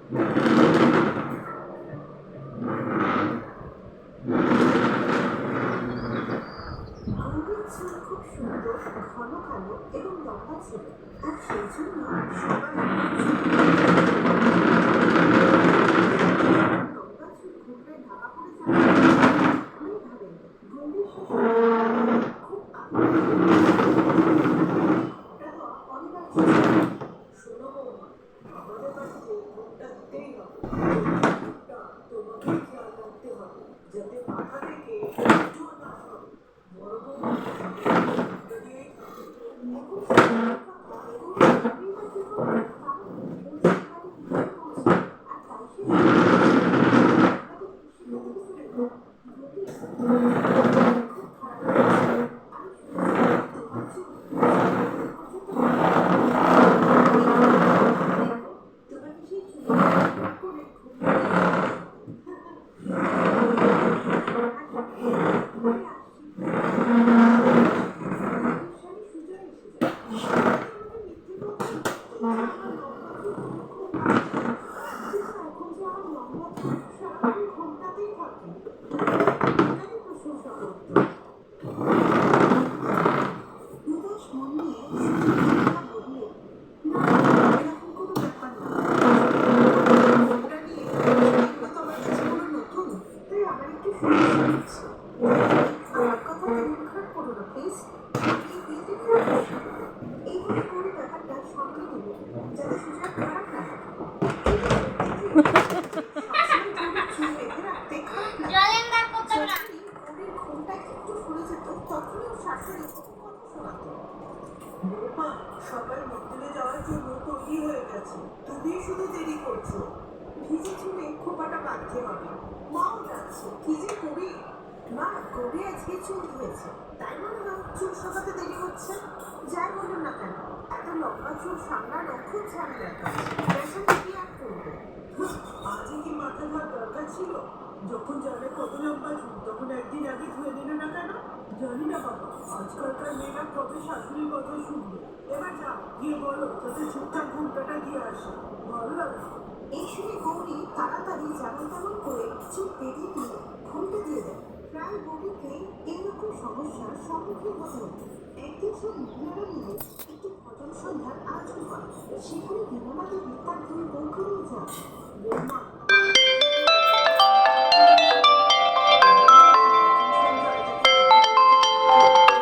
গৌরীর চুল খুব সুন্দর, ঘন কালো এবং লম্বা ছিল, আর সেই জন্য সবার লম্বা চুল ঘুরবে ঢাকা পড়ে যাবে। আমি ভাবেন গৌরীর শ্বশুর খুব অনিবার্য ছিল। শোনো বৌমা, আমাদের বাড়িতে ঘুমটা দিতেই হবে। ঘুমটা তোমাকে খেয়াল রাখতে হবে যাতে মাথা থেকে একটু না হয়। বড় বৌমা ঘুমটা দিয়েই থাকে। এখন ঘুমটাতেই থাকে। এটাই প্রশংসা করতো। উদাস মন নিয়ে বললে, না, এরকম কোনো ব্যাপার না। ঘুমটা নিয়ে এগুলো তো আমার কাছে কোনো নতুন, তাই আমার একটু সমস্যা হচ্ছে। আমার কথা মন খারাপ করো না প্লিজ। আমি এই বিয়েতে খুব খুশি। এইভাবে করে ব্যাপারটা সামলে নেবে যাতে সুযোগ খারাপ না থাকে। চুল বেঁধে রাখতে খারাপ লাগে। যখনই গৌরীর ঘুমটা একটু সরে যেত তখনই ওর শাশুড়ি ওকে কথা শোনাতো। বৌমা সবাই মন্দিরে যাওয়ার জন্য তৈরি হয়ে গেছে, তুমি শুধু দেরি করছো। ভিজে চুলে খোপাটা বাঁধতে হবে। মাও যাচ্ছে, কি যে করি। মা, গৌরী আজকে চুল ধুয়েছে, তাই মনে হয় চুল শোকাতে দেরি হচ্ছে। যাই বলুন না কেন, এত লম্বা চুল সামলানো খুব ঝামেলার কাজ। পেশেন্ট কি আর করবে? আজই কি মাথা ধোয়ার দরকার ছিল? যখন জানে কত লম্বা চুল তখন একদিন আগে ধুয়ে নিল না কেন? জানি না বাবা, আজকালকার মেয়েরা কবে শাশুড়ির কথা শুনবে। এবার যাও, গিয়ে বলো যাতে ঠিকঠাক ঘুমটাটা দিয়ে আসে। ভালো লাগে। এই শুনে গৌরী তাড়াতাড়ি যেমন তেমন করে চুল বেঁধে দিয়ে ঘুমটা দিয়ে দেয়। প্রায় গৌরীকে এইরকম সমস্যার সম্মুখীন হতে হতো। একদিন সব মহিলারা মিলে একটি ভজন সন্ধ্যার আয়োজন করে। সেখানে বিমলা দেবী তার দুই বউকে নিয়ে যান। বৌমা,